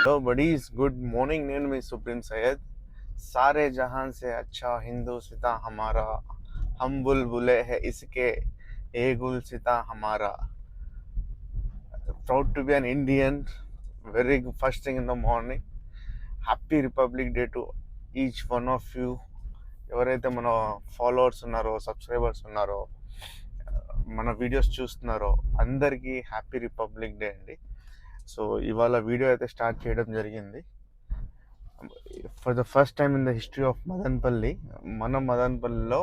Hello buddies, good morning. నేను మీ supreme Syed. सारे जहां से अच्छा हिंदुस्तां हमारा, हम बुलबुले है इसके, ए गुलसिता हमारा। Proud to be an Indian. Very first thing in the morning. Happy Republic Day to each one of you. ఎవరైతే మన ఫాలోవర్స్ ఉన్నారో, సబ్స్క్రైబర్స్ ఉన్నారో, మన వీడియోస్ చూస్తున్నారో అందరికీ హ్యాపీ రిపబ్లిక్ డే అండి। సో ఇవాళ వీడియో అయితే స్టార్ట్ చేయడం జరిగింది। For the first time in the history of Madanpalli, మన మదన్పల్లిలో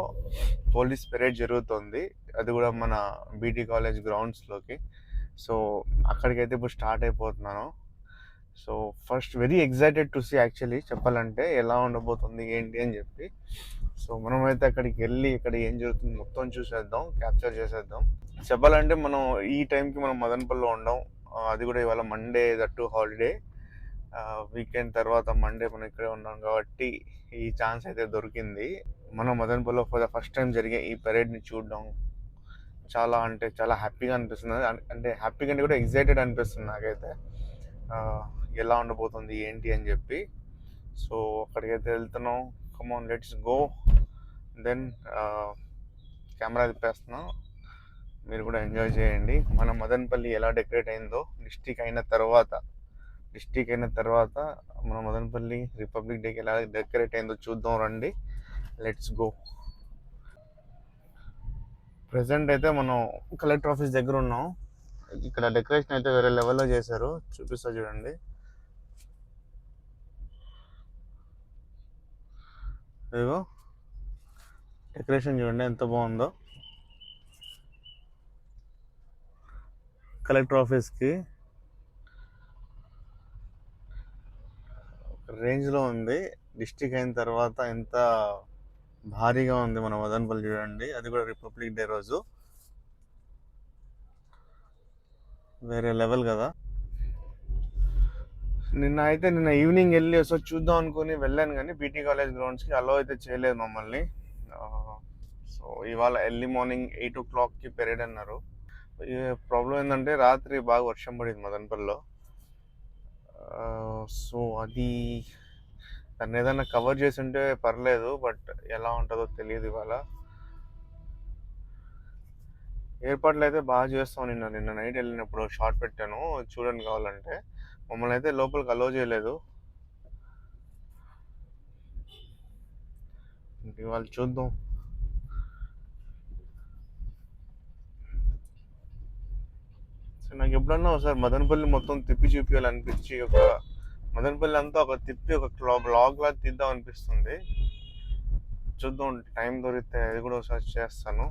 పోలీస్ పెరేడ్ జరుగుతుంది, అది కూడా మన బీటీ కాలేజ్ గ్రౌండ్స్లోకి। సో అక్కడికైతే ఇప్పుడు స్టార్ట్ అయిపోతున్నాను। So first very excited to see, actually చెప్పాలంటే ఎలా ఉండబోతుంది ఏంటి అని చెప్పి। సో మనమైతే అక్కడికి వెళ్ళి ఇక్కడ ఏం జరుగుతుంది మొత్తం చూసేద్దాం, క్యాప్చర్ చేసేద్దాం। చెప్పాలంటే మనం ఈ టైంకి మనం మదన్పల్లిలో ఉండం, అది కూడా ఇవాళ మండే, దట్టు హాలిడే వీకెండ్ తర్వాత మండే మనం ఇక్కడే ఉన్నాం కాబట్టి ఈ ఛాన్స్ అయితే దొరికింది। మనం మదన్పల్లిలో ఫర్ ద ఫస్ట్ టైం జరిగే ఈ పెరేడ్ని చూడడం చాలా అంటే చాలా హ్యాపీగా అనిపిస్తుంది। అంటే హ్యాపీగా అంటే కూడా ఎగ్జైటెడ్ అనిపిస్తుంది నాకైతే, ఎలా ఉండబోతుంది ఏంటి అని చెప్పి। సో అక్కడికైతే వెళ్తున్నాం, come on let's go. Then camera తిప్పేస్తున్నాం, మీరు కూడా ఎంజాయ్ చేయండి। మన మదన్పల్లి ఎలా డెకరేట్ అయిందో డిస్టిక్ అయిన తర్వాత మన మదన్పల్లి రిపబ్లిక్ డేకి ఎలా డెకరేట్ అయిందో చూద్దాం రండి, లెట్స్ గో। ప్రెసెంట్ అయితే మనం కలెక్టర్ ఆఫీస్ దగ్గర ఉన్నాం। ఇక్కడ డెకరేషన్ అయితే వేరే లెవెల్లో చేశారు, చూపిస్తా చూడండి। ఇదిగో డెకరేషన్ చూడండి ఎంత బాగుందో। కలెక్టర్ ఆఫీస్కి రేంజ్లో ఉంది, డిస్టిక్ అయిన తర్వాత ఎంత భారీగా ఉంది మన మదన్పల్లి చూడండి, అది కూడా రిపబ్లిక్ డే రోజు, వేరే లెవెల్ కదా। నిన్న ఈవినింగ్ వెళ్ళి ఒకసారి చూద్దాం అనుకుని వెళ్ళాను, కానీ బీటీ కాలేజ్ గ్రౌండ్స్కి అలో అయితే చేయలేదు మమ్మల్ని। సో ఇవాళ ఎర్లీ మార్నింగ్ 8 o'clockకి పెరేడ్ అన్నారు। ప్రాబ్లం ఏంటంటే రాత్రి బాగా వర్షం పడింది మదన్పల్లిలో। సో అది దాన్ని ఏదైనా కవర్ చేసి ఉంటే పర్లేదు, బట్ ఎలా ఉంటుందో తెలియదు ఇవాళ। ఏర్పాట్లు అయితే బాగా చేస్తాం। నిన్న నైట్ వెళ్ళినప్పుడు షార్ట్ పెట్టాను, చూడండి కావాలంటే। మమ్మల్ని అయితే లోపలికి అలో చేయలేదు, ఇవాళ చూద్దాం। సో నాకు ఎప్పుడన్నా ఒకసారి మదన్పల్లి మొత్తం తిప్పి చూపించాలనిపించి, మదన్పల్లి అంతా ఒక తిప్పి ఒక బ్లాగ్ లాగా తీద్దాం అనిపిస్తుంది। చూద్దాం, టైం దొరికితే అది కూడా ఒకసారి చేస్తాను।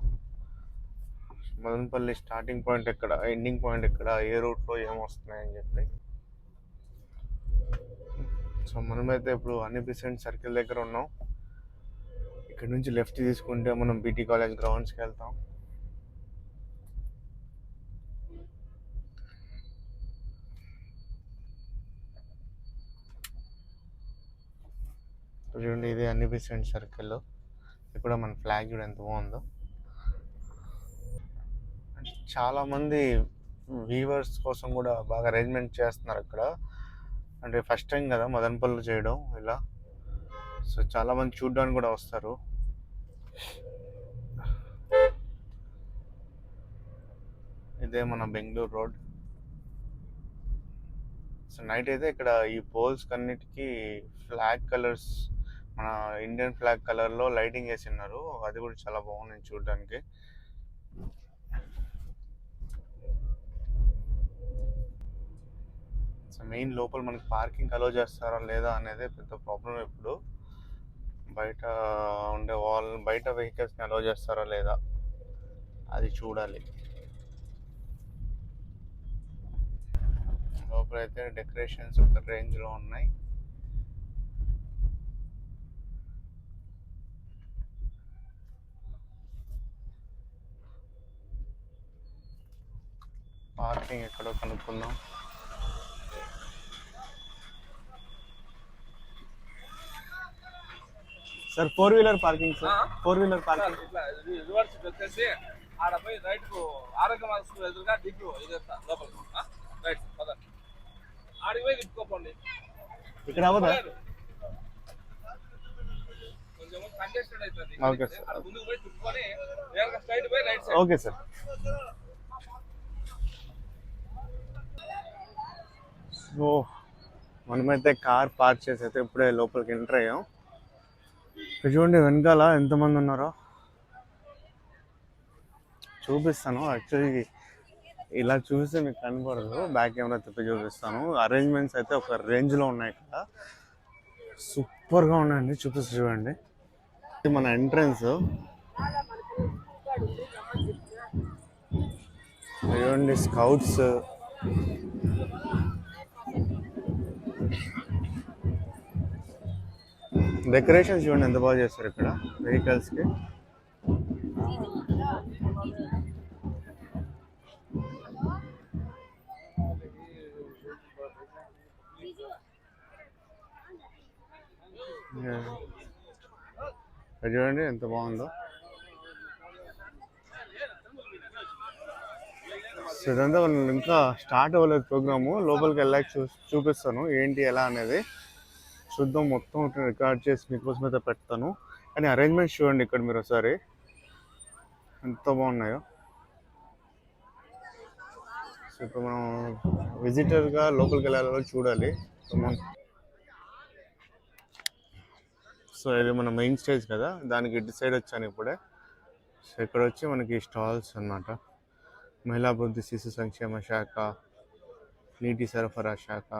మదన్పల్లి స్టార్టింగ్ పాయింట్ ఎక్కడ, ఎండింగ్ పాయింట్ ఎక్కడ, ఏ రూట్లో ఏమొస్తున్నాయని చెప్పి। సో మనమైతే ఇప్పుడు అనిబిసెంట్ సర్కిల్ దగ్గర ఉన్నాం, ఇక్కడ నుంచి లెఫ్ట్ తీసుకుంటే మనం బీటీ కాలేజ్ గ్రౌండ్స్కి వెళ్తాం। చూడండి, ఇది అనిబిసెంట్ సర్కిల్, ఇక్కడ మన ఫ్లాగ్ చూడ ఎంత బాగుందో। చాలా మంది వీవర్స్ కోసం కూడా బాగా అరేంజ్మెంట్ చేస్తున్నారు అక్కడ, అంటే ఫస్ట్ టైం కదా మదన్పల్లి చేయడం ఇలా। సో చాలా మంది చూడడానికి కూడా వస్తారు। ఇదే మన బెంగళూరు రోడ్। సో నైట్ అయితే ఇక్కడ ఈ పోల్స్ కన్నిటికి ఫ్లాగ్ కలర్స్, మన ఇండియన్ ఫ్లాగ్ కలర్లో లైటింగ్ వేసి ఉన్నారు, అది కూడా చాలా బాగుంది చూడడానికి। సో మెయిన్ లోపల మనకి పార్కింగ్ అలో చేస్తారా లేదా అనేది పెద్ద ప్రాబ్లం। ఇప్పుడు బయట బయట వెహికల్స్ని అలో చేస్తారా లేదా అది చూడాలి। లోపలైతే డెకరేషన్స్ ఒక రేంజ్లో ఉన్నాయి। పార్కింగ్ ఎక్కడో కనుక్కుందాం। Sir 4-wheeler parking, sir 4-wheeler parking right ఆరోగ్య ఎదురుగా దిగ్గు లోపల రైట్ పద। ఇక్కడ అవ్వదా? Okay sir, okay sir. So మనమైతే కార్ పార్క్ చేసి అయితే ఇప్పుడే లోపలికి ఎంటర్ అయ్యాం. ఇక్కడ చూడండి వెనకాల ఎంతమంది ఉన్నారో చూపిస్తాను. యాక్చువల్లీ ఇలా చూస్తే మీకు కనపడదు, బ్యాక్ కెమెరా తిప్పి చూపిస్తాను. అరేంజ్మెంట్స్ అయితే ఒక రేంజ్లో ఉన్నాయి ఇక్కడ, సూపర్గా ఉన్నాయండి. చూపిస్తూ చూడండి, ఇది మన ఎంట్రన్స్. చూడండి స్కౌట్స్, డెకరేషన్ చూడండి ఎంత బాగా చేస్తారు ఇక్కడ వెహికల్స్కి. చూడండి ఎంత బాగుందో. సో ఇదంతా మనం ఇంకా స్టార్ట్ అవ్వలేదు ప్రోగ్రాము, లోపలికి వెళ్ళాక చూపిస్తాను ఏంటి ఎలా అనేది. చూద్దాం, మొత్తం రికార్డ్ చేసి మీకోసం అయితే పెడతాను. కానీ అరేంజ్మెంట్స్ చూడండి ఇక్కడ మీరు ఒకసారి ఎంత బాగున్నాయో. సో ఇప్పుడు మనం విజిటర్గా లోపలికి వెళ్ళాలో చూడాలి. సో ఇది మన మెయిన్ స్టేజ్ కదా, దానికి ఇటు సైడ్ వచ్చాను ఇప్పుడే. సో ఇక్కడ వచ్చి మనకి స్టాల్స్ అన్నమాట. మహిళా అభివృద్ధి శిశు సంక్షేమ శాఖ, నీటి సరఫరా శాఖ,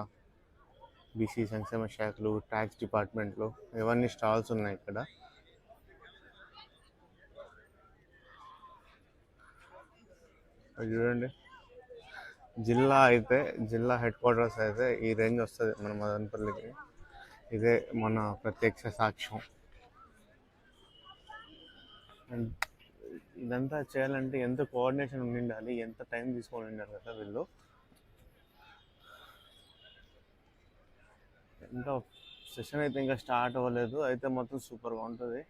బీసీ సంక్షేమ శాఖలు, ట్యాక్స్ డిపార్ట్మెంట్లు, ఇవన్నీ స్టాల్స్ ఉన్నాయి ఇక్కడ. చూడండి జిల్లా హెడ్ క్వార్టర్స్ అయితే ఈ రేంజ్ వస్తుంది మన మదనపల్లికి. ఇదే మన ప్రత్యక్ష సాక్ష్యం. ఇదంతా చేయాలంటే ఎంత కోఆర్డినేషన్ ఉండాలి, ఎంత టైం తీసుకొని ఉండాలి కదా వీళ్ళు. ఇంకా సెషన్ అయితే ఇంకా స్టార్ట్ అవ్వలేదు, అయితే మొత్తం సూపర్గా ఉంటుంది.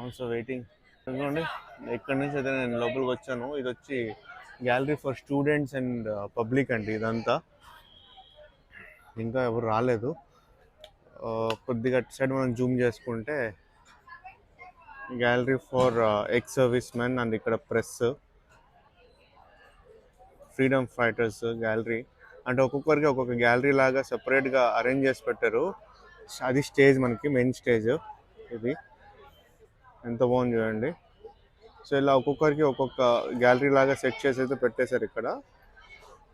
Also waiting. ఎందుకండి ఎక్కడి నుంచి అయితే నేను లోపలికి వచ్చాను, ఇది వచ్చి gallery for students and public అండి. ఇదంతా ఇంకా ఎవరు రాలేదు. కొద్దిగా అటు సైడ్ మనం జూమ్ చేసుకుంటే gallery for ex service men and ఇక్కడ ప్రెస్, ఫ్రీడమ్ ఫైటర్స్ గ్యాలరీ. అంటే ఒక్కొక్కరికి ఒక్కొక్క గ్యాలరీ లాగా సెపరేట్గా అరేంజ్ చేసి పెట్టారు. అది స్టేజ్, మనకి మెయిన్ స్టేజ్ ఇది. ఎంత బాగుంది చూడండి. సో ఇలా ఒక్కొక్కరికి ఒక్కొక్క గ్యాలరీ లాగా సెట్ చేసి అయితే పెట్టేశారు ఇక్కడ.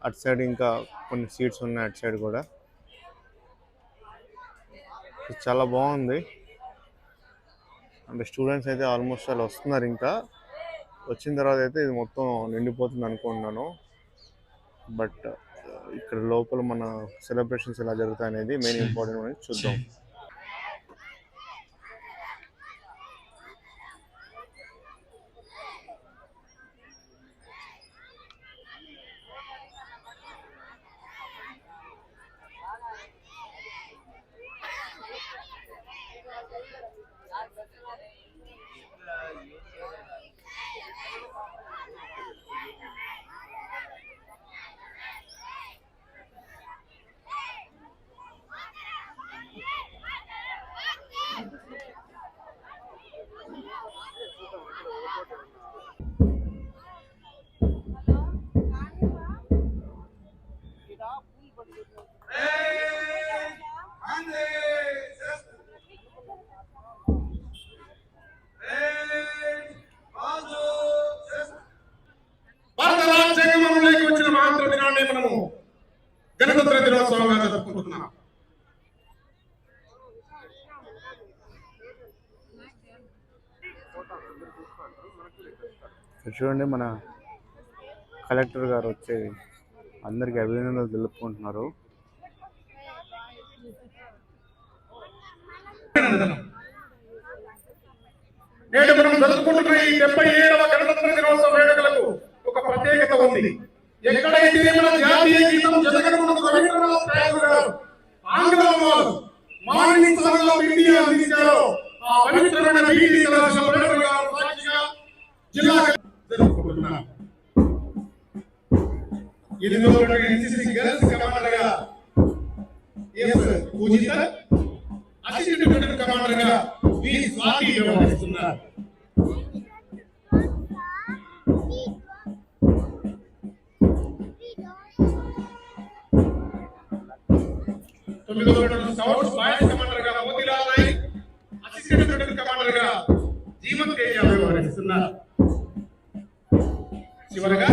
అటు సైడ్ ఇంకా కొన్ని సీట్స్ ఉన్నాయి, అటు సైడ్ కూడా. చాలా బాగుంది. అంటే స్టూడెంట్స్ అయితే ఆల్మోస్ట్ వాళ్ళు వస్తున్నారు. ఇంకా వచ్చిన తర్వాత అయితే ఇది మొత్తం నిండిపోతుంది అనుకుంటున్నాను. బట్ ఇక్కడ లోపల మన సెలబ్రేషన్స్ ఎలా జరుగుతాయి అనేది మెయిన్ ఇంపార్టెంట్ అనేది చూద్దాం. గణతంత్ర దినోత్సవంగా జరుపుకుంటున్నాం. చూడండి మన కలెక్టర్ గారు వచ్చి అందరికి అభినందనలు తెలుపుకుంటున్నారు. నేడు మనం జరుపుకుంటున్న ఈ 77వ గణతంత్ర దినోత్సవ వేడుకలకు ఒక ప్రత్యేకత ఉంది. ఎక్కడైతే మన జాతీయ గీతం జనగణమన రవీంద్రనాథ్ ఠాగూర్ గారు ఆంగ్లంలో మార్నింగ్ సాంగ్ ఆఫ్ ఇండియా అందించారో ఆ పవిత్రమైన బీటీ కళాశాల వేడుకగా సాక్షిగా జిల్లా జరుపుకుంటున్నాం. ఎనిమిదవ ప్లాటూన్ ఎన్సిసి గర్ల్స్ కమాండర్ గా ఎస్ పూజిత, అసిస్టెంట్ ప్లాటూన్ కమాండర్ గా వి స్వాతి వ్యవహరిస్తున్నారు. తొమ్మిదవ ప్లాటూన్ స్కౌట్స్ బాయ్స్ కమాండర్ గా Motilal Nayak, assistant platoon commander గా జీవన్ తేజ వ్యవహరిస్తున్నారు. చివరగా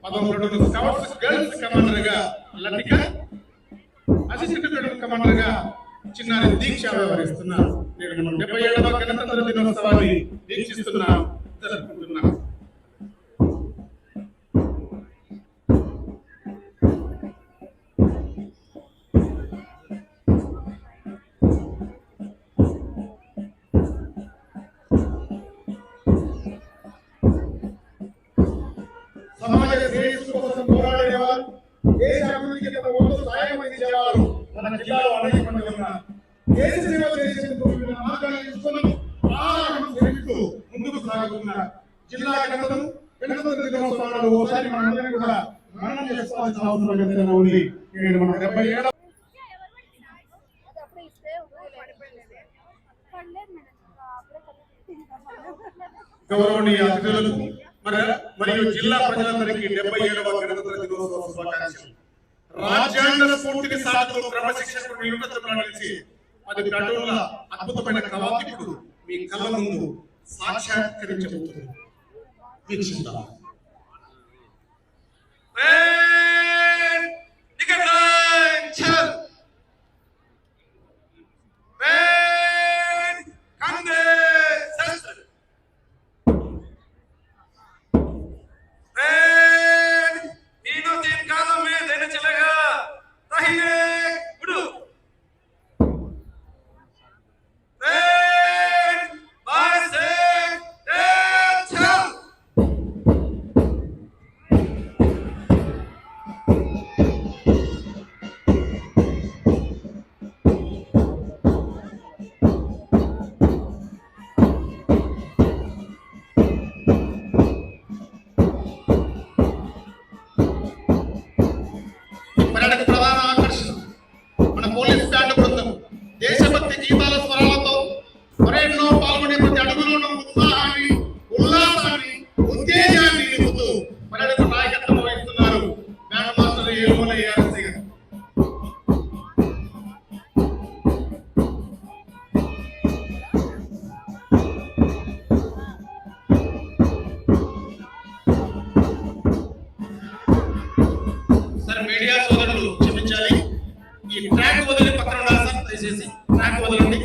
10వ ప్లాటూన్ స్కౌట్స్ గర్ల్స్ కమాండర్ గా లతిక, అసిస్టెంట్ ప్లాటూన్ కమాండర్ గా చిన్నారి దీక్ష వ్యవహరిస్తున్నారు. నేడు మనం 77వ గణతంత్ర దినోత్సవాన్ని దీక్షిస్తున్నాం, జరుపుకుంటున్నాం. సమాజ శ్రేయస్సు కోసం పోరాడేవారు, దేశ అభివృద్ధికి తమ వంతు సాయం అందించేవారు మన జిల్లాలో అనేక మంది ఉన్నారు. దేశ సేవ చేసేందుకు వివిధ మార్గాలు ఎంచుకొని ఆరాటం చేస్తూ ముందుకు సాగుతున్నారు. జిల్లా గణతంత్ర దినోత్సవాలు ఓసారి మనందరం కూడా మననం చేసుకోవాల్సిన అవసరం ఎంతైనా ఉంది. నేడు మన 77వ గౌరవనీయ అతిథులకు మరియు జిల్లా ప్రజలందరికీ 77వ గణతంత్ర దినోత్సవ శుభాకాంక్షలు. రాజ్యాంగ స్ఫూర్తిని సాగుతూ క్రమశిక్షణకు నిలుపుదల నిలిచి 10 ప్లాటూన్ల అద్భుతమైన కవాతిప్పుడు మీ కళ్ళ ముందు సాక్షాత్కరించబోతుంది. వీక్షిద్దాం. ప్రధాన ఆకర్షణ మన పోలీస్ బ్యాండ్ బృందం దేశభక్తి గీతాల స్వరాలతో పరేడ్లో పాల్గొనే ప్రతి అడుగులోనూ ఉత్సాహాన్ని, ఉల్లాసాన్ని, ఉత్తేజాన్ని నింపుతూ పర్యాటక నాయకత్వం వహిస్తున్నారు బ్యాండ్ మాస్టర్ ఏలుమల ఏఆర్సీ గారు. మీడియా సోదరులు క్షమించాలి, ఈ ట్రాక్ వదిలి పక్కన ఉండాలి సార్, దయచేసి ట్రాక్ వదలండి.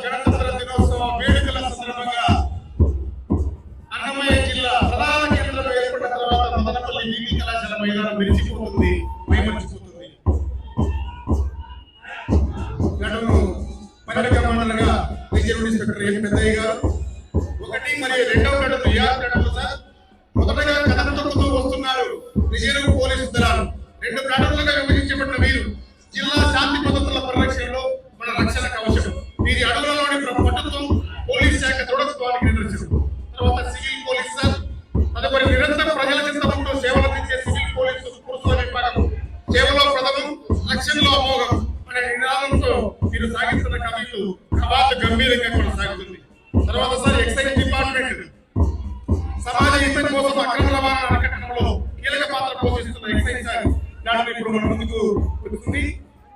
గణతంత్ర దినోత్సవ వేడుకల సందర్భంగా అన్నమయ్య జిల్లా ప్రధాన కేంద్రంలో ఏర్పడిన తర్వాత మదనపల్లి డిగ్రీ కళాశాల మైదానం మెరిచిపోతుంది, మైమర్చిపోతుంది. గడువు పర్యాటక మండలిగా రిజర్వ్ ఇన్స్పెక్టర్ ఎం పెద్దయ్య గారు 1 మరియు 2వ గడువు యాత్రలు సార్ మొదటగా కథ తొక్కుతూ వస్తున్నారు రిజర్వ్ పోలీసు దళాలు. 2 గడువులుగా విభజించబడిన వీరు జిల్లా శాంతి భద్రతల పరిరక్షణలో మన రక్షణ కవచం. వీరి అడుగులలోని పట్టుత్వం పోలీస్ శాఖ దృఢత్వానికి నిదర్శనం. తర్వాత సివిల్ పోలీస్ సార్, తదుపరి నిరంతరం ప్రజల చింత ఉంటూ సేవలు అందించే సివిల్ పోలీసు పురుషుల విభాగం. సేవలో ప్రథమం, రక్షణలో అమోఘం అనే నినాదంతో మీరు సాగిస్తున్న కమిటీ కవాతు గంభీరంగా కొనసాగుతుంది. తర్వాత సార్ ఎక్సైజ్ డిపార్ట్మెంట్ సమాజ హితం కోసం అక్రమ రవాణా అరికట్టడంలో కీలక పాత్ర పోషిస్తున్న ఎక్సైజ్ సార్ దానిని ఇప్పుడు మన ముందుకు వస్తుంది.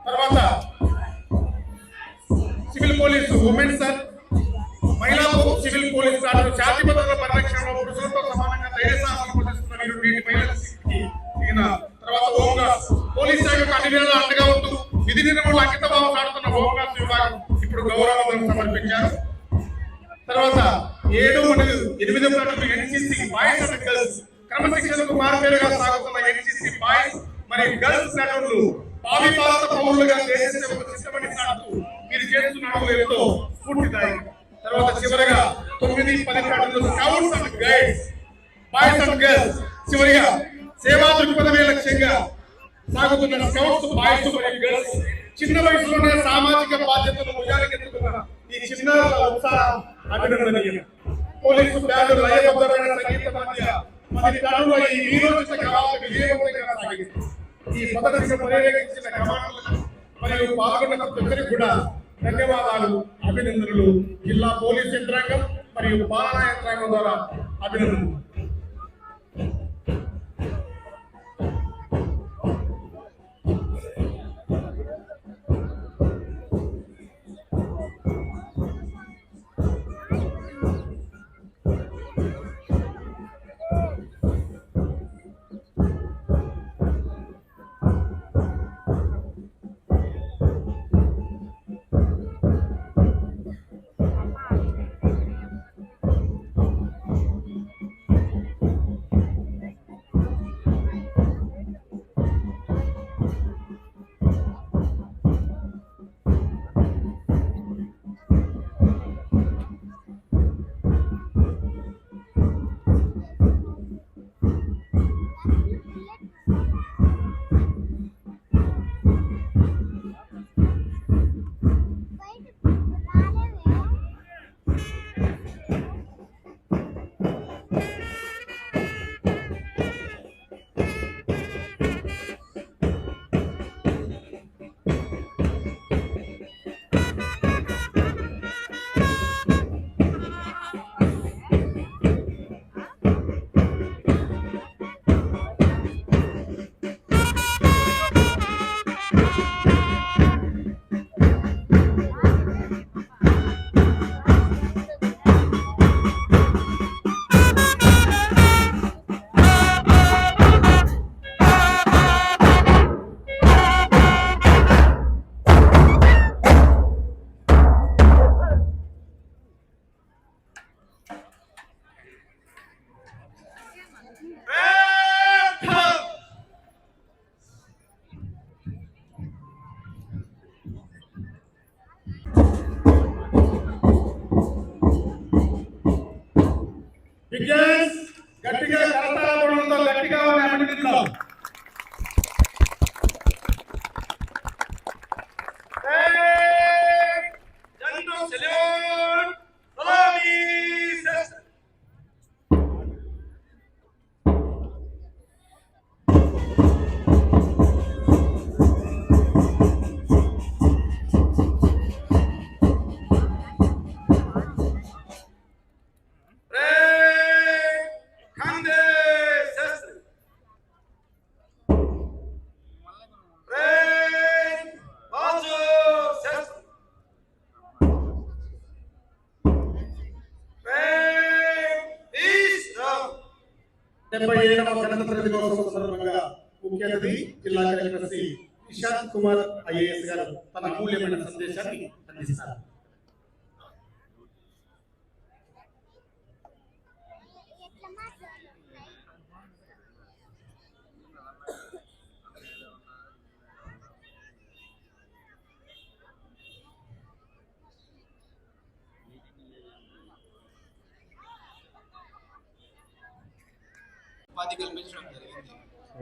తర్వాత సివిల్ పోలీసు ఉమెన్ సార్, మహిళా సివిల్ పోలీసు సార్ శాంతి భద్రతల పరిరక్షణలో పురుషులతో సమానంగా ధైర్య సాహసాలు ప్రదర్శిస్తున్న వీరు వీటి మహిళలకి. తర్వాత హోంగార్డ్స్ పోలీస్ శాఖకు అన్ని వేళలా అండగా ఉంటూ విధి నిర్వహణలో అంకిత భావం చాటుతున్న హోంగార్డ్స్ విభాగం ఇప్పుడు గౌరవం సమర్పించారు. తర్వాత 7 మరియు 8వ platoon NCC boys and girls క్రమశిక్షణకు మారుపేరుగా సాగుతున్న ఎన్సిసి బాయ్స్ మరియు గర్ల్స్ ప్లాటూన్లు భావి భారత పౌరులుగా దేశ సేవకు సిద్ధమని సాగుతూ మీరు చేస్తున్న అడుగులు ఎంతో స్ఫూర్తిదాయకం. తర్వాత చివరగా 9-10 అడుగులు scouts and guides, boys and girls. చివరిగా సేవా దృక్పథమే లక్ష్యంగా సాగుతున్న స్కౌట్స్, బాయ్స్ మరియు గర్ల్స్. చిన్న వయసులోనే సామాజిక బాధ్యతలు భుజానికెత్తుకున్న ఈ చిన్న ఉత్సాహం అభినందనీయం. పోలీసు బ్యాండ్ లయబద్ధమైన సంగీత మధ్య 10 టన్నుల ఈ వీరోచిత కవాతు విజయవంతంగా సాగింది. ఈ మొదటి పర్యవేక్షించిన కమాండర్లకు మరియు పాల్గొన్న ప్రజలకు కూడా ధన్యవాదాలు, అభినందనలు. జిల్లా పోలీస్ యంత్రాంగం మరియు పాలనా యంత్రాంగం ద్వారా అభినందనలు. బిగ్గెన్స్ గట్టిగా కరతాళంతో గట్టిగా అభినందిద్దాం. గణతంత్ర దినోత్సవం సందర్భంగా ముఖ్య అతిథి జిల్లా కలెక్టర్ శ్రీ నిశాంత్ కుమార్ ఐఏఎస్ గారు తన అమూల్యమైన సందేశాన్ని అందిస్తారు.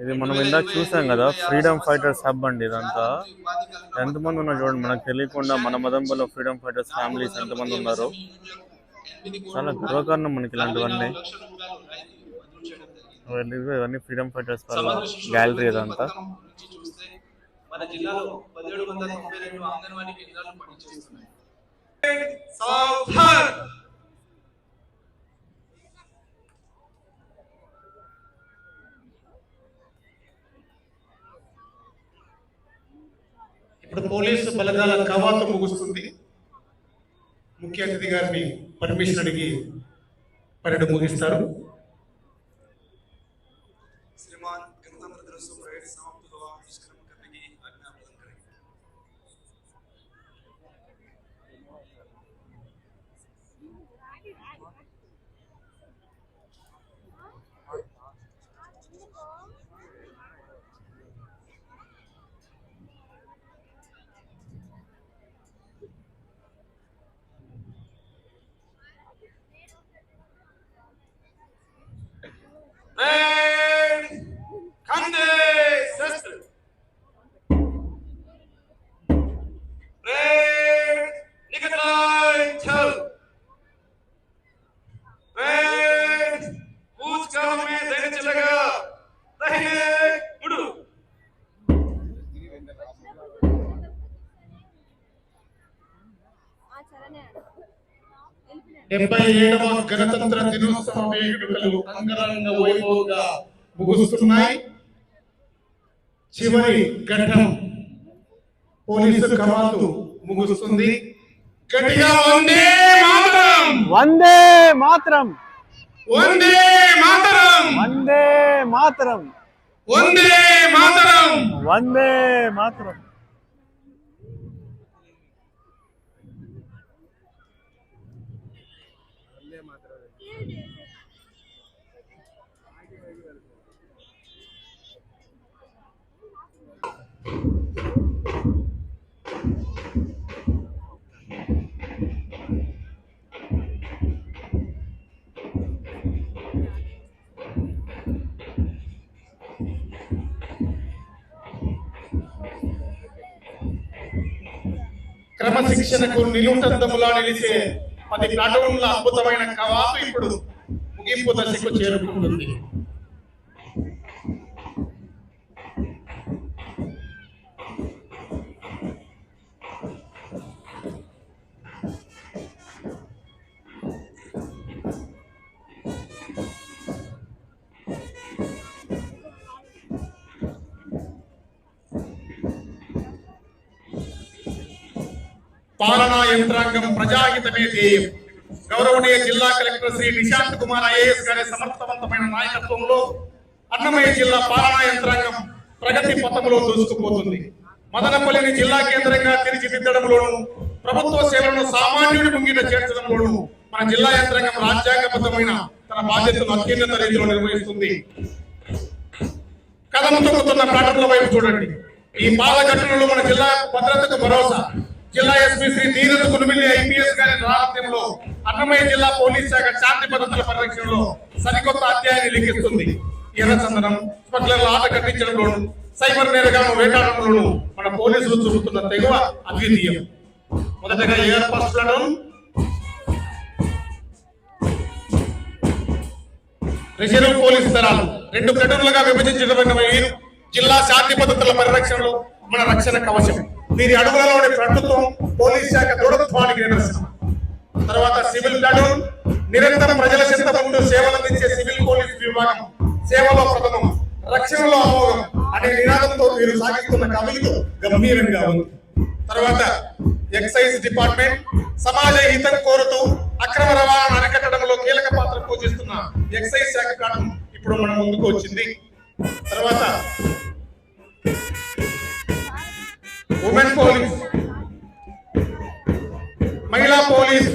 ఇది మనం ఇందాక చూసాం కదా, ఫ్రీడమ్ ఫైటర్స్ హబ్ అండి. ఇదంతా ఎంతమంది ఉన్నారు చూడండి, మనకు తెలియకుండా మన మదంబలో ఫ్రీడమ్ ఫైటర్స్ ఫ్యామిలీస్ ఎంతమంది ఉన్నారు. చాలా గర్వకారణం మనకి ఇలాంటివన్నీ. ఇవన్నీ ఫ్రీడమ్ ఫైటర్స్ గ్యాలరీ ఇదంతా. మన జిల్లాలో 1792 అంగన్వాడీ కేంద్రాలు పనిచేస్తున్నాయి. ఇప్పుడు పోలీసు బలగాల కవాతు ముగుస్తుంది. ముఖ్య అతిథి గారిని పర్మిషన్ అడిగి పరేడ్ ముగిస్తారు. श्रीमान गणतंत्र दिवस परेड समाप्त हुआ, निष्क्रमण करने की आज्ञा प्रदान करें। 77వ గణతంత్ర దినోత్సవ వేడుకలు అంగరంగ వైభవంగా ముగుస్తున్నాయి. చివరి ఘట్టం పోలీసు కమాండు ముగుస్తుంది. గట్టిగా వందే మాతరం, వందే మాతరం, వందే మాతరం, వందే మాతరం, వందే మాతరం, వందే మాతరం. క్రమశిక్షణకు నిలువుటద్దములా నిలిచే 10 ప్లాటూన్ల అద్భుతమైన కవాతు ఇప్పుడు ముగింపు దశకు చేరుకుంటుంది. పాలనా యంత్రాంగం ప్రజాహితమే ధ్యేయం. గౌరవనీయ జిల్లా కలెక్టర్ శ్రీ నిశాంత్ కుమార్ ఐఏఎస్ గారి సమర్థవంతమైన నాయకత్వంలో అన్నమయ్య జిల్లా పాలనా యంత్రాంగం ప్రగతి పథంలో దూసుకుపోతుంది. మదనపల్లిని జిల్లా కేంద్రంగా తీర్చిదిద్దడంలోనూ ప్రభుత్వ సేవలను సామాన్యుడి ముంగిట చేర్చడంలోనూ మన జిల్లా యంత్రాంగం రాజ్యాంగబద్ధమైన తన బాధ్యతను అత్యున్నత రీతిలో నిర్వహిస్తుంది. కథం తొక్కుతున్న ప్లాటూన్ల వైపు చూడండి. ఈ పాలఘట్టణలో మన జిల్లా భద్రతకు భరోసా. జిల్లా ఎస్పీ శ్రీ ధీరజ్ కునుమిల్లి ఐపీఎస్ గారి సారథ్యంలో అన్నమయ్య జిల్లా పోలీస్ శాఖ శాంతి భద్రతల పరిరక్షణలో సరికొత్త అధ్యాయాన్ని లిఖిస్తుంది. ఎర్రచందనం స్మగ్లర్ల ఆట కట్టించడంలోను సైబర్ నేరగాలను వేటాడడంలోను మన పోలీసులు చూపుతున్న తెగువ అద్వితీయం. మొదటగా air force platoon, reserve police దళాలు 2 ప్లాటూన్లుగా విభజించడం వీరు జిల్లా శాంతి భద్రతల పరిరక్షణలో మన రక్షణ కవచం. వీరి అడుగులలోని ప్రభుత్వం పోలీస్ శాఖ దృఢత్వానికి నిదర్శనం. తర్వాత సివిల్ ప్లాటూన్, నిరంతరం ప్రజల చెంత ముందు సేవలందించే సివిల్ పోలీస్ విభాగం సేవలో ప్రథమం, రక్షణలో అమోఘం అనే నినాదంతో వీరు సాగిస్తున్న కవిలు గంభీరంగా ఉంది. తర్వాత ఎక్సైజ్ డిపార్ట్మెంట్ సమాజ హితం కోరుతూ అక్రమ రవాణాను అరికట్టడంలో కీలక పాత్ర పోషిస్తున్న ఎక్సైజ్ శాఖ ప్లాటూన్ ఇప్పుడు మన ముందుకు వచ్చింది. తర్వాత ఉమెన్ పోలీస్, మహిళా పోలీస్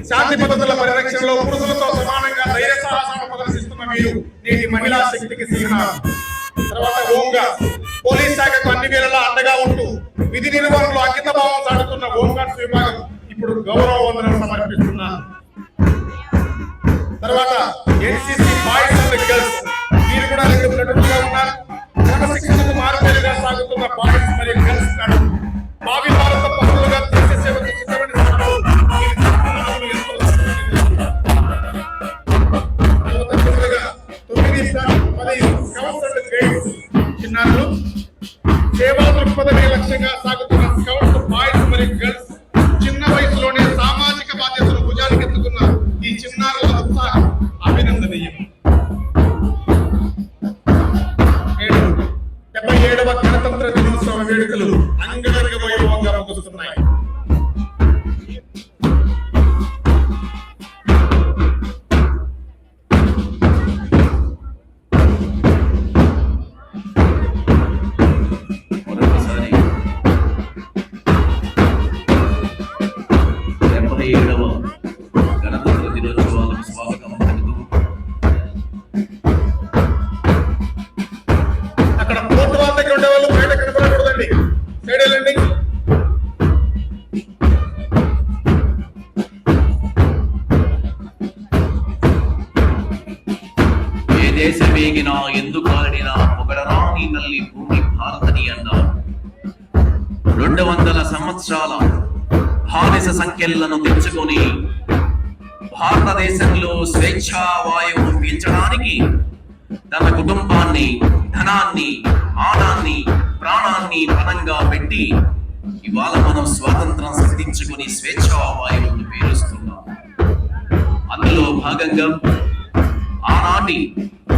శాంతి భద్రతల పరిరక్షణలో పురుషులతో సమానంగా ధైర్య సాహసాలను ప్రదర్శిస్తున్న వీరు నేటి మహిళా శక్తికి చిహ్నాలు. తర్వాత హోంగార్డ్ పోలీస్ శాఖకు అన్ని వేళలా అండగా ఉంటూ విధి నిర్వహణలో అంకిత భావం సాడుతున్న హోంగార్డ్స్ విభాగం ఇప్పుడు గౌరవ వందనం సమర్పిస్తున్నారు. తర్వాత ఎన్సిసి బాయ్స్ అండ్ గర్ల్స్ వీరు కూడా 2 ప్లాటూన్లుగా ఉన్నారు. క్రమశిక్షణకు మారుపేరుగా సాగుతున్న బాయ్స్ మరియు గర్ల్స్ ప్లాటూన్ భావి భారత పౌరులుగా దేశ సేవకు సిద్ధమైన చిన్నారులు సేవా దృక్పథమే లక్ష్యంగా సాగుతున్న స్కౌట్స్ బాయ్స్ మరియు గర్ల్స్ చిన్న వయసులోనే సామాజిక బాధ్యతలు భుజానికెత్తుకున్న ఈ చిన్నారుల ఉత్సాహం అభినందనీయం. 77వ గణతంత్ర దినోత్సవ వేడుకలు అంగరంగ వైభవంగా ముగుస్తున్నాయి. మరొకసారి 77వ గణతంత్ర దినోత్సవాలకు స్వాగతం పలుకుతూ అక్కడ కోర్టు వాళ్ళ దగ్గర ఉండే వాళ్ళు బయట కనపడకూడదండి, సైడ్ వెళ్ళండి. ఏ దేశమేగినా ఎందుకాడినా పొగడరాని తల్లి భూమి భారతని అన్నారు. 200 సంవత్సరాల బానిస సంఖ్యలను తెచ్చుకొని భారతదేశంలో స్వేచ్ఛా వాయువు పీల్చడానికి తన కుటుంబాన్ని, ధనాన్ని, మానాన్ని, ప్రాణాన్ని పణంగా పెట్టి ఇవాళ మనం స్వాతంత్రం సిద్ధించుకుని స్వేచ్ఛా వాయువును పీలుస్తున్నాం. అందులో భాగంగా ఆనాటి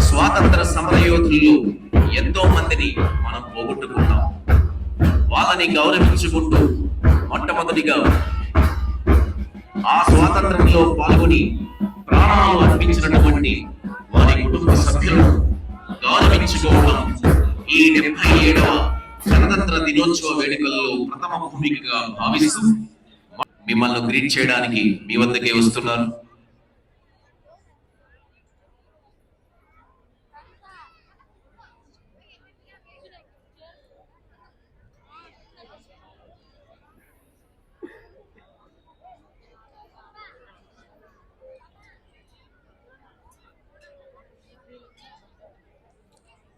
స్వాతంత్ర సమరయోధుల్లో ఎంతో మందిని మనం పోగొట్టుకున్నాం. వాళ్ళని గౌరవించుకుంటూ మొట్టమొదటిగా ఆ స్వాతంత్రంలో పాల్గొని ప్రాణాలు అర్పించినటువంటి వారి కుటుంబ సభ్యులను గౌరవించుకోవడం ఈ 77వ గణతంత్ర దినోత్సవ వేడుకల్లో ప్రథమ భూమికగా భావిస్తూ మిమ్మల్ని గ్రీట్ చేయడానికి మీ వద్దకే వస్తున్నారు.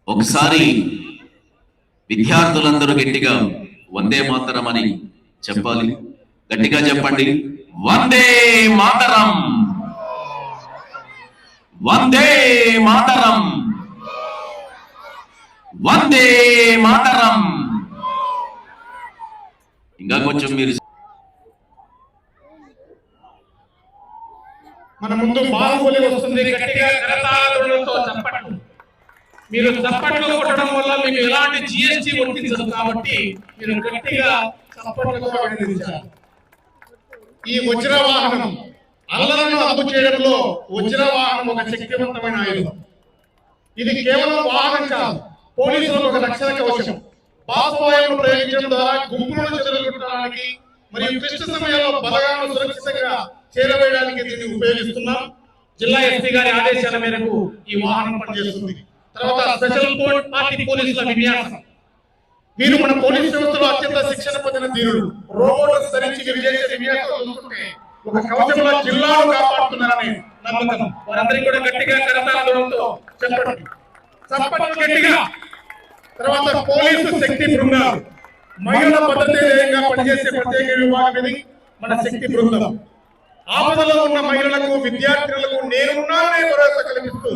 ఒకసారి విద్యార్థులందరూ గట్టిగా వందే మాతరం అని చెప్పాలి. గట్టిగా చెప్పండి, వందే మాతరం, వందే మాతరం, వందే మాతరం. ఇంకా కొంచెం మీరు మన ముందు బాహుబలి వస్తుంది. గట్టిగా కరతాళతో చప్పట్లు. మీరు చప్పట్లు కొట్టడం వల్ల మీకు ఎలాంటి జిఎస్టీ వర్తించదు కాబట్టి మీరు గట్టిగా చప్పట్లతో అభినందించాలి. ఈ వజ్రవాహనం అల్లలను అదుపు చేయడంలో వజ్రవాహనం ఒక శక్తివంతమైన ఆయుధం. ఇది కేవలం వాహనం కాదు, పోలీసులకు ఒక రక్షణ కవచం. బాష్పాయాలను ప్రయోగించడం ద్వారా గుంపులను చెదరగొట్టడానికి మరియు క్లిష్ట సమయాల్లో బలగాలను సురక్షితంగా చేరవేయడానికి దీన్ని ఉపయోగిస్తున్నాం. జిల్లా ఎస్పీ గారి ఆదేశాల మేరకు ఈ వాహనం పనిచేస్తుంది. తర్వాత స్పెషల్ పార్టీ పోలీసుల విన్యాసం. వీరు మన పోలీస్ వ్యవస్థలో అత్యంత శిక్షణ పొందిన ధీరులు. రోబోట్లను ధరించి వీరు చేసే విన్యాసం చూస్తుంటే ఒక కవచంలో జిల్లాను కాపాడుతున్నారని నమ్మకం. వారందరికీ కూడా గట్టిగా కరతాళంతో చెప్పండి, చప్పట్లు గట్టిగా. తర్వాత పోలీసు శక్తి బృందాలు, మహిళల భద్రత ధ్యేయంగా పనిచేసే ప్రత్యేక విభాగం ఇది మన శక్తి బృందం. ఆపదలో ఉన్న మహిళలకు, విద్యార్థులకు నేనున్నాననే భరోసా కల్పిస్తూ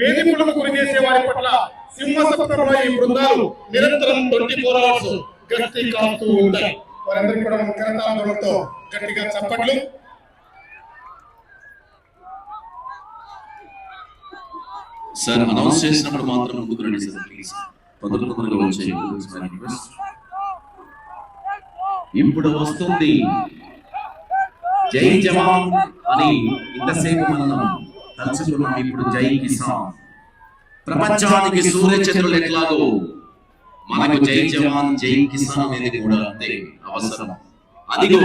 వేధింపులకు గురి చేసే వారి పట్ల సింహసత్వంలో ఈ బృందాలు నిరంతరం 24 hours గస్తీ కాస్తూ ఉంటాయి. వారందరికీ కూడా కరతాళంతో గట్టిగా చప్పట్లు. సార్ అనౌన్స్ చేసినప్పుడు మాత్రం ముందుకు రండి సార్, ప్లీజ్. తొందరగా వచ్చేయండి. ఇప్పుడు వస్తుంది జై జవాన్ అని ఇంతసేపు మనం తలుచుకున్నాం. ఇప్పుడు జై కిసాన్. ప్రపంచానికి సూర్యచంద్రులు ఎట్లాగో మనకు జై జవాన్ జై కిసాన్ అనేది కూడా అంతే అవసరం. అదిగో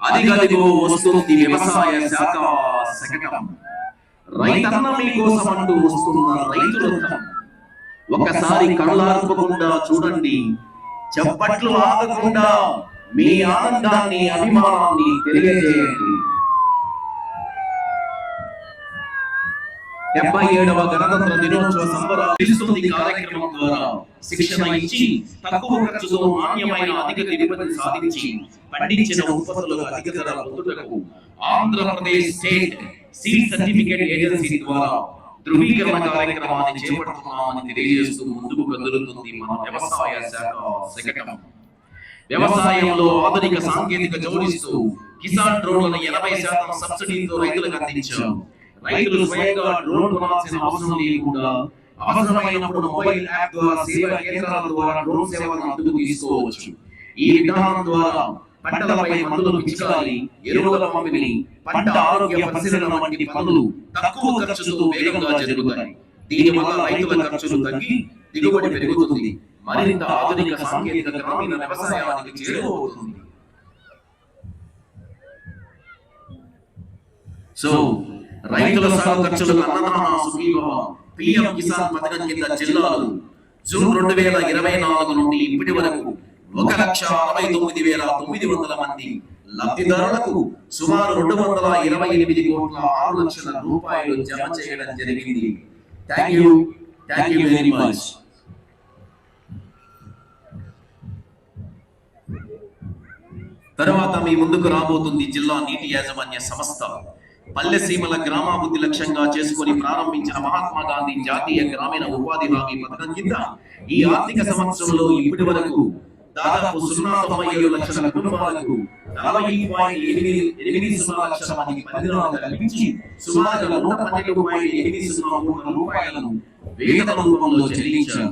అదిగదిగో వస్తుంది వ్యవసాయ శాఖ శకటం. రైతన్న మీకోసం అంటూ వస్తున్న రైతు రథం. ఒకసారి కళ్ళార్పకుండా చూడండి, చప్పట్లు ఆగకుండా మీ ఆనందాన్ని, అభిమానాన్ని తెలియజేయండి. 77వ గణతంత్ర దినోత్సవ సంబరాలు కార్యక్రమం ద్వారా శిక్షణ ఇచ్చి తక్కువ ఖర్చుతో నాణ్యమైన అధిక దిగుబడి సాధించి పండించిన ఉత్పత్తులకు అధిక ధర పొందుటకు Andhra Pradesh state seed certificate agency ద్వారా ధృవీకరణ కార్యక్రమాన్ని చేపడుతున్నామని తెలియజేస్తూ ముందుకు కదులుతుంది మన వ్యవసాయ శాఖ శకటం. వ్యవసాయంలో ఆధునిక సాంకేతిక జోడిస్తూ కిసాన్ డ్రోన్లను 80% సబ్సిడీతో రైతులకు అందించాం. రైతులు స్వయంగా డ్రోన్ కొనాల్సిన అవసరం లేకుండా అవసరమైనప్పుడు మొబైల్ యాప్ ద్వారా సేవా కేంద్రాల ద్వారా డ్రోన్ సేవలను అందుకు తీసుకోవచ్చు. ఈ విధానం ద్వారా పంటలపై మందులు పిచికారీ, ఎరువుల పంపిణీ, పంట ఆరోగ్య పరిశీలన వంటి పనులు తక్కువ ఖర్చుతో వేగంగా జరుగుతాయి. దీనివల్ల రైతుల ఖర్చులు తగ్గి దిగుబడి పెరుగుతుంది. మరింత ఆధునిక సాంకేతిక గ్రామీణ వ్యవసాయానికి చేరువవుతుంది. సో రైతుల సాగు ఖర్చులకు అన్నదాన సుఖీభవ పిఎం కిసాన్ పథకం కింద జిల్లాలు జూన్ 2024 నుండి ఇప్పటి వరకు 1,69,900 మంది లబ్ధిదారులకు సుమారు 228 కోట్ల 6 లక్షల రూపాయలు జమ చేయడం జరిగింది. Thank you very much. తర్వాత మీ ముందుకు రాబోతుంది జిల్లా నీటి యాజమాన్య సంస్థ. పల్లె సీమల గ్రామాభివృద్ధి లక్ష్యంగా చేసుకుని ప్రారంభించిన మహాత్మా గాంధీ జాతీయ గ్రామీణ ఉపాధి హామీ పథకం కింద ఈ ఆర్థిక సంవత్సరంలో ఇప్పటి వరకు దాదాపు 0.97 లక్షల కుటుంబాలకు 40.80 లక్షల మందికి 10 దినాలు కల్పించి సుమారుగా 112.80 రూపాయలను వేతన రూపంలో చెల్లించారు.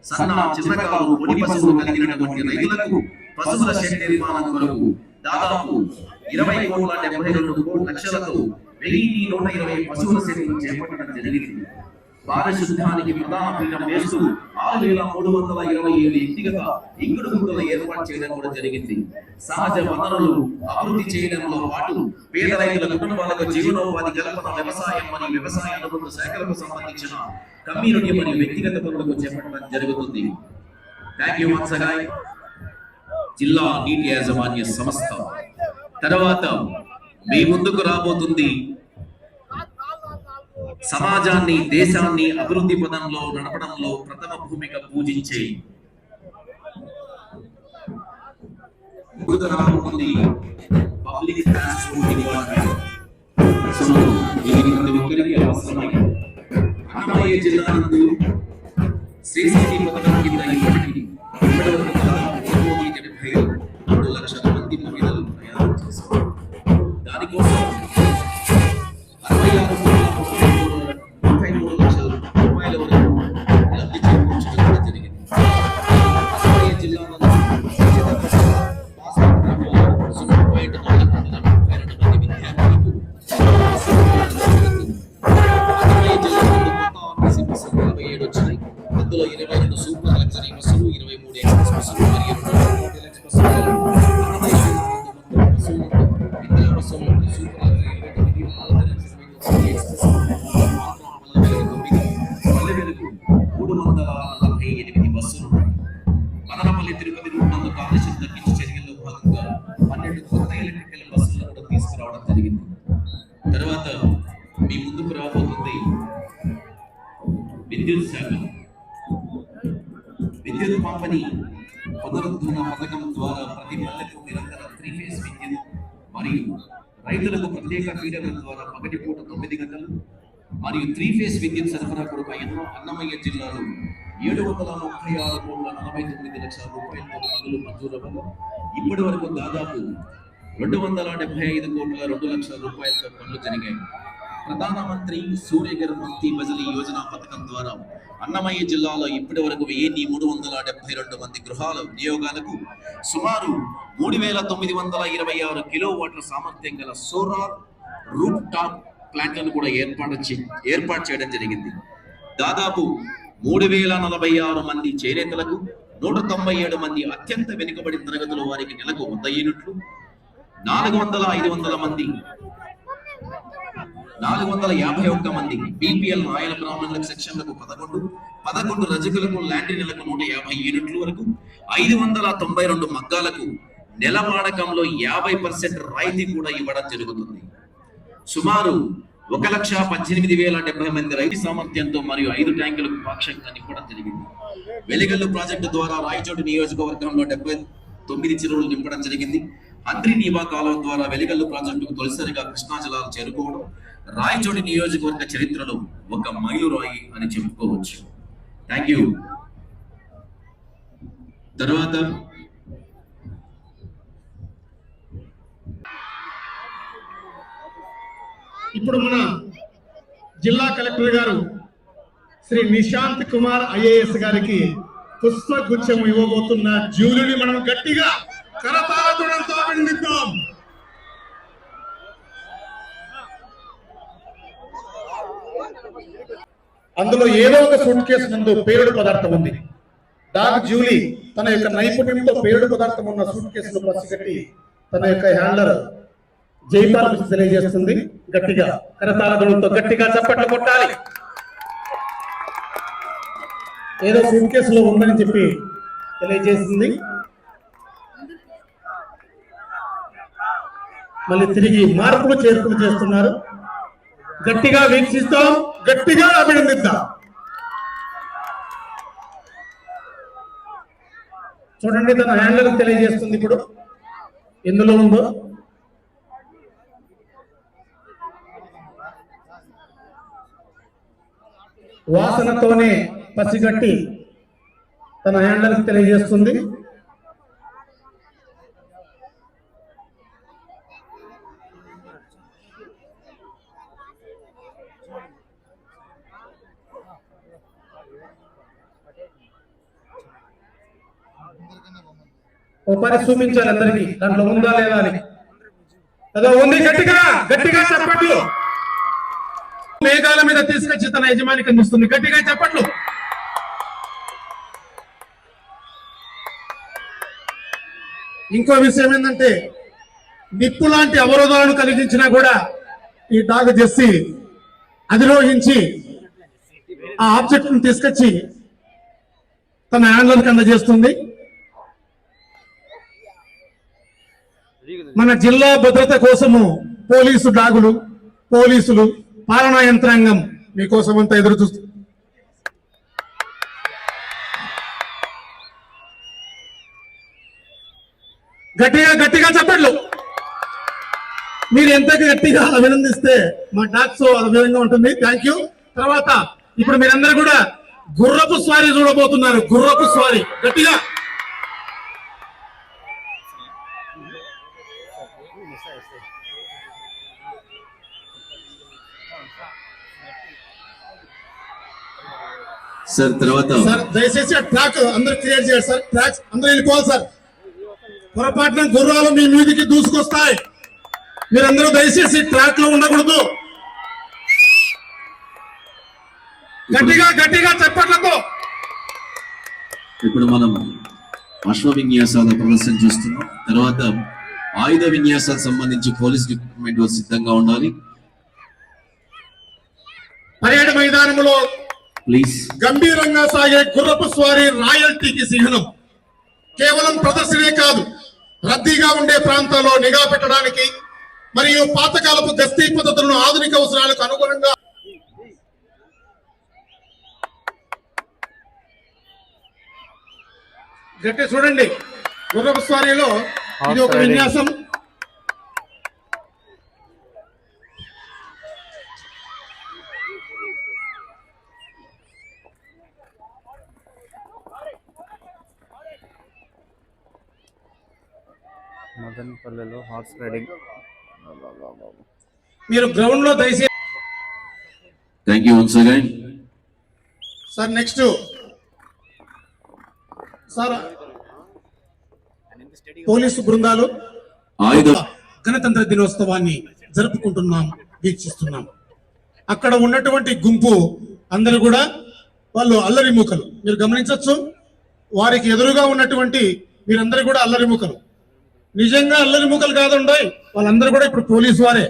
సన్న చిన్నకారు పొడి పశువులు కలిగినటువంటి రైతులకు పశువుల షెడ్ నిర్మాణం కొరకు దాదాపు 20.72 లక్షలతో 1120 పశువుల షెడ్లను చేపట్టడం జరిగింది. పారిశుద్ధ్యానికి ప్రధాన పీఠం వేస్తూ 6,327 వ్యక్తిగత ఇంకుడు గుంటలు ఏర్పాటు చేయడం కూడా జరిగింది. సహజ వనరులు అభివృద్ధి చేయడంలో పాటు పేద రైతుల కుటుంబాలకు జీవనోపాధి కల్పన, వ్యవసాయం మరియు వ్యవసాయ అనుబంధ శాఖలకు సంబంధించిన కమ్యూనిటీ మరియు వ్యక్తిగత పనులకు చేపట్టడం జరుగుతుంది. థ్యాంక్ యూ వన్స్ అగైన్ జిల్లా నీటి యాజమాన్య సంస్థ. తర్వాత మీ ముందుకు రాబోతుంది సమాజాన్ని, దేశాన్ని అభివృద్ధి పదంలో నడపడంలో ప్రథమ భూమిక పూజించే పబ్లిక్ ట్రాన్స్పోర్ట్ డిపార్ట్మెంట్. అన్నమయ్య జిల్లా నందు శ్రీశక్తి పథకం కింద ఇప్పటివరకు 172 లక్షల మంది మహిళలు ప్రయాణం చేశారు. దానికోసం 63 లక్షల రూపాయల వరకు లబ్ధి చేకూర్చడం జరిగింది. అన్నమయ్య జిల్లా నందు 0.4 మంది విద్యార్థులకు అన్నమయ్య జిల్లా నందు కొత్త ఆర్టీసీ బస్సులు 47 వచ్చినాయి. అందులో 22 సూపర్ లగ్జరీ బస్సులు, 23 ఎక్స్ప్రెస్ బస్సులు మరియు 2 డీలక్స్ బస్సులు. అన్నమయ్య జిల్లా నందు బస్సులు సూపర్ లగ్జరీ 28 ఎక్స్ప్రెస్ 348 బస్సులు. మదనపల్లి తిరుపతి రూట్ నందు కాలుష్యం తగ్గించే చర్యల్లో భాగంగా 12 కొత్త ఎలక్ట్రికల్ బస్సులను కూడా తీసుకురావడం జరిగింది. తర్వాత మీ ముందుకు రాబోతుంది విద్యుత్ శాఖ. విద్యుత్ పంపిణీ పునరుద్ధరణ పథకం ద్వారా ప్రతి పల్లెకు నిరంతర 3 ఫేజ్ విద్యుత్ మరియు రైతులకు ప్రత్యేక ఫీడర్ల ద్వారా పగటి పూట 9 గంటలు మరియు 3 ఫేజ్ విద్యుత్ సరఫరా కొరకు అన్నమయ్య జిల్లాలో 736.49 లక్షల రూపాయలతో పనులు మంజూరవ్వగా ఇప్పటి వరకు దాదాపు 275.2 లక్షల రూపాయలతో పనులు జరిగాయి. ప్రధానమంత్రి సూర్యఘర్ ముక్తి బదిలీ యోజన పథకం ద్వారా అన్నమయ్య జిల్లాలో ఇప్పటి వరకు 1,372 మంది గృహాల వినియోగాలకు సుమారు 3,926 కిలోవాట్ల సామర్థ్యం గల సోలార్ రూఫ్ టాప్ ప్లాంట్లను కూడా ఏర్పాటు చేయడం జరిగింది. దాదాపు 3,046 మంది చేనేతలకు, 197 మంది అత్యంత వెనుకబడిన తరగతుల వారికి నెలకు 100 యూనిట్లు, 451 మంది బీపీఎల్ నాయల బ్రాహ్మణులకు సెక్షన్లకు 11 రజకులకు ల్యాండ్ నెలకు 150 యూనిట్ల వరకు, 592 మగ్గాలకు నెల వాడకంలో 50% రాయితీ కూడా ఇవ్వడం జరుగుతుంది. సుమారు 1,18,070 మంది రైతు సామర్థ్యంతో మరియు 5 ట్యాంకులకు పాక్షికంగా నింపడం జరిగింది. వెలిగల్లు ప్రాజెక్టు ద్వారా రాయచోటి నియోజకవర్గంలో 79 చెరువులు నింపడం జరిగింది. అంత్రి నీవా కాలువ ద్వారా వెలిగల్లు ప్రాజెక్టుకు తొలిసారిగా కృష్ణా జలాలు చేరుకోవడం రాయచోటి నియోజకవర్గ చరిత్రలో ఒక మైలురాయి అని చెప్పుకోవచ్చు. Thank you. తర్వాత ఇప్పుడు మన జిల్లా కలెక్టర్ గారు శ్రీ నిశాంత్ కుమార్ ఐఏఎస్ గారికి పుష్పగుచ్చం ఇవ్వబోతున్న జూలుని మనం గట్టిగా కరతాళధ్వనులతో అభినందిద్దాం. అందులో ఏదో ఒక సూట్ కేసు నందు పేలుడు పదార్థం ఉంది. డాగ్ జూలీ తన యొక్క నైపుణ్యంతో పేలుడు పదార్థం ఉన్న సూట్ కేసును పసిగట్టి తన యొక్క హ్యాండలర్ జైపాల్ తెలియజేస్తుంది. గట్టిగా కరతాళధ్వనులతో గట్టిగా చప్పట్లు కొట్టాలి. ఏదో సూట్ కేసులో ఉందని చెప్పి తెలియజేస్తుంది. మళ్ళీ తిరిగి మార్పులు చేర్పులు చేస్తున్నారు. గట్టిగా వీక్షిస్తాం, గట్టిగా అభినందిద్దాం. చూడండి, తన హ్యాండల్ తెలియజేస్తుంది ఇప్పుడు ఎందులో ఉందో. వాసనతోనే పసిగట్టి తన హ్యాండల్ తెలియజేస్తుంది. ఓ పని చూపించాలి అందరికి దాంట్లో ఉందా లేదా అని. అదో ఉంది, గట్టిగా గట్టిగా చెప్పట్లు. మేఘాల మీద తీసుకొచ్చి తన యజమానికి అందిస్తుంది. గట్టిగా చెప్పట్లు. ఇంకో విషయం ఏంటంటే నిప్పు లాంటి అవరోధాలను కలిగించినా కూడా ఈ డాగ్ జెస్సీ అధిరోహించి ఆ ఆబ్జెక్ట్ ను తీసుకొచ్చి తన హ్యాండ్లర్కి అందజేస్తుంది. మన జిల్లా భద్రత కోసము పోలీసు డాగులు, పోలీసులు, పాలనా యంత్రాంగం మీకోసం అంతా ఎదురు చూస్తుంది. గట్టిగా గట్టిగా చెప్పట్లు. మీరు ఎంత గట్టిగా అభినందిస్తే మా డాక్స్ ఆ విధంగా ఉంటుంది. Thank you. తర్వాత ఇప్పుడు మీరందరూ కూడా గుర్రపు స్వారీ చూడబోతున్నారు. గుర్రపు స్వారీ గట్టిగా. సార్ తర్వాత సార్ దయచేసి ఆ ట్రాక్ అందరూ క్లియర్ చేయాలి సార్. ట్రాక్స్ అందరూ వెళ్ళిపోవాలి సార్. పొరపాటున గుర్రాలు మీ మీదికి దూసుకొస్తాయి. మీరందరూ దయచేసి ట్రాక్ లో ఉండకూడదు. గట్టిగా గట్టిగా చెప్పట్లతో. ఇప్పుడు మనం అశ్వ విన్యాసాల ప్రదర్శన చూస్తున్నాం. తర్వాత ఆయుధ విన్యాసాలకు సంబంధించి పోలీస్ డిపార్ట్మెంట్ వారు సిద్ధంగా ఉండాలి. పరేడ్ మైదానంలో ప్లీజ్ గంభీరంగా సాగే గుర్రపు స్వారీ రాయల్టీకి చిహ్నం. కేవలం ప్రదర్శనే కాదు, రద్దీగా ఉండే ప్రాంతాల్లో నిఘా పెట్టడానికి మరియు పాతకాలపు గస్తీ పద్ధతులను ఆధునిక అవసరాలకు అనుగుణంగా గట్టి చూడండి. గుర్రపు స్వారీలో ఇది ఒక విన్యాసం. మదనపల్లిలో హార్స్ రైడింగ్. మీరు గ్రౌండ్ లో దయచేసి. Thank you once again. Sir next sir police బృందాలు ఆయుధ గణతంత్ర దినోత్సవాన్ని జరుపుకుంటున్నాం, వీక్షిస్తున్నాం. అక్కడ ఉన్నటువంటి గుంపు అందరూ కూడా వాళ్ళు అల్లరి మూకలు. మీరు గమనించవచ్చు, వారికి ఎదురుగా ఉన్నటువంటి మీరందరూ కూడా అల్లరి మూకలు. నిజంగా అల్లరి మూకలు కాదండి, వాళ్ళందరూ కూడా ఇప్పుడు పోలీసు వారే.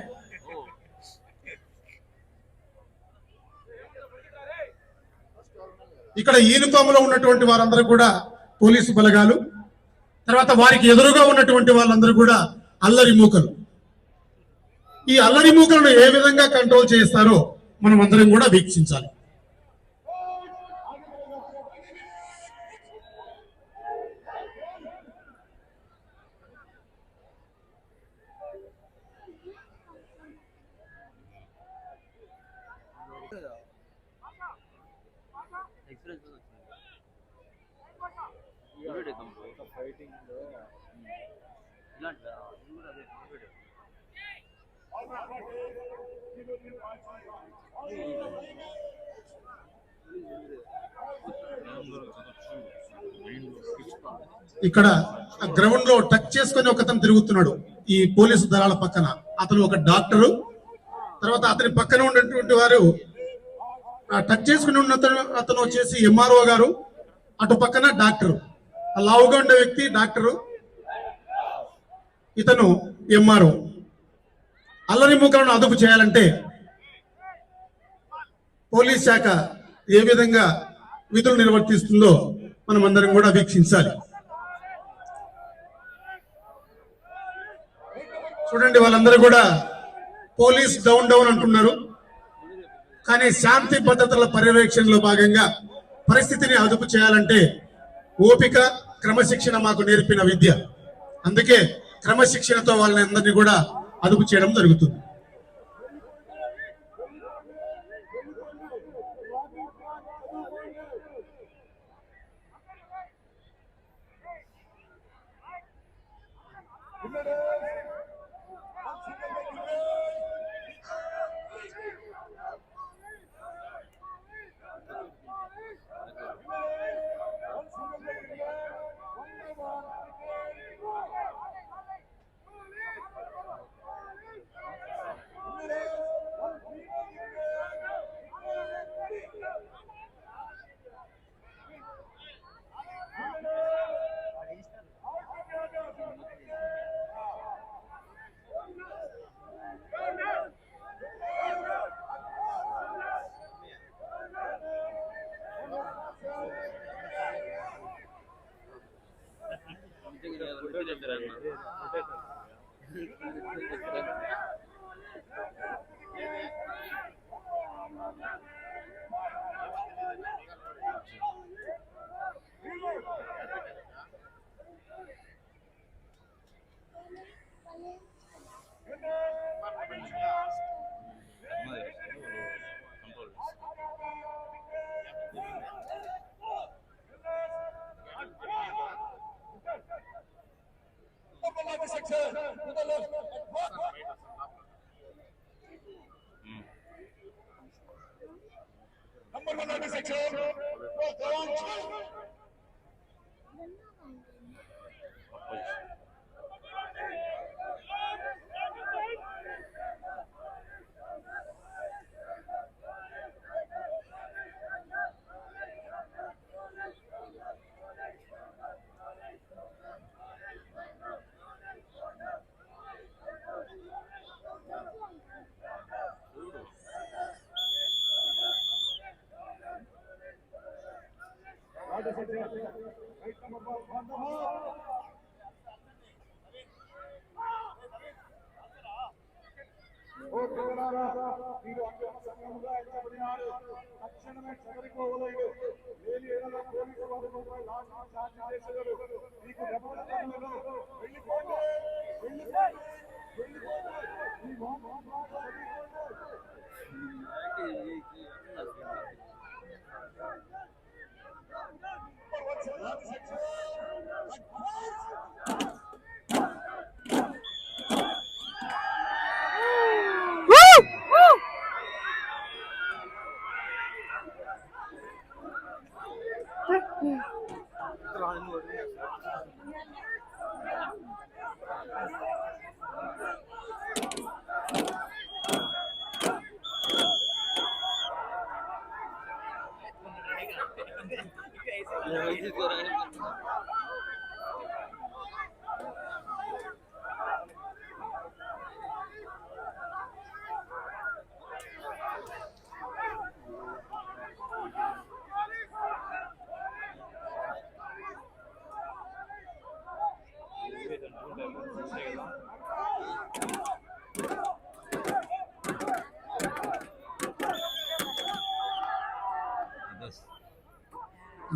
ఇక్కడ యూనిఫామ్ లో ఉన్నటువంటి వారందరూ కూడా పోలీసు బలగాలు. తర్వాత వారికి ఎదురుగా ఉన్నటువంటి వాళ్ళందరూ కూడా అల్లరి మూకలు. ఈ అల్లరి మూకలను ఏ విధంగా కంట్రోల్ చేస్తారో మనం అందరం కూడా వీక్షించాలి. ఇక్కడ గ్రౌండ్ లో టచ్ చేసుకుని ఒకతను తిరుగుతున్నాడు ఈ పోలీసు దళాల పక్కన. అతను ఒక డాక్టరు. తర్వాత అతని పక్కన ఉన్నటువంటి వారు టచ్ చేసుకుని ఉన్న అతను వచ్చేసి ఎంఆర్ఓ గారు. అటు పక్కన డాక్టరు, లావుగా ఉండే వ్యక్తి డాక్టరు, ఇతను ఎంఆర్ఓ. అల్లరి మూకలను అదుపు చేయాలంటే పోలీస్ శాఖ ఏ విధంగా విధులు నిర్వర్తిస్తుందో మనం అందరం కూడా వీక్షించాలి. చూడండి, వాళ్ళందరూ కూడా పోలీస్ డౌన్ డౌన్ అంటున్నారు, కానీ శాంతి భద్రతల పర్యవేక్షణలో భాగంగా పరిస్థితిని అదుపు చేయాలంటే ఓపిక, క్రమశిక్షణ మాకు నేర్పిన విద్య. అందుకే క్రమశిక్షణతో వాళ్ళని అందరినీ కూడా అదుపు చేయడం జరుగుతుంది.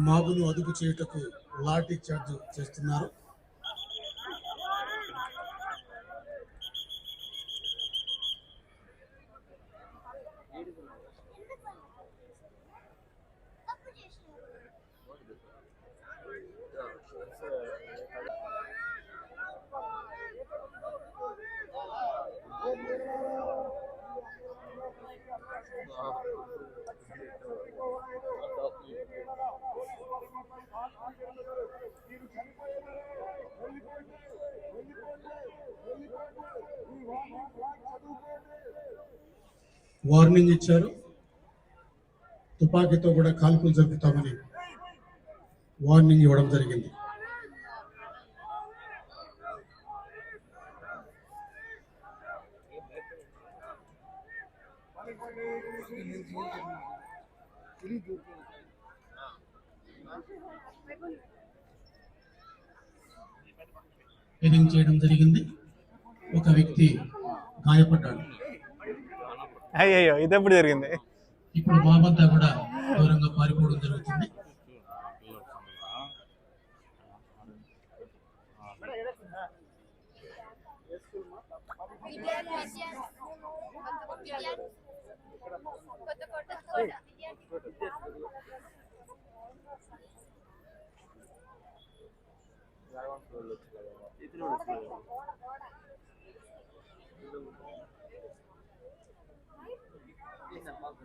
మాబును అదుపు చేయుటకు లాఠీ చార్జ్ చేస్తున్నారు. వార్నింగ్ ఇచ్చారు. తుపాకీతో కూడా కాల్పులు జరుపుతామని వార్నింగ్ ఇవ్వడం జరిగింది. హెడింగ్ చేయడం జరిగింది. ఒక వ్యక్తి గాయపడ్డాడు. అయ్యో ఇదెప్పుడు జరిగింది? ఇప్పుడు బాబంతా కూడా దూరంగా పారిపోవడం జరుగుతుంది.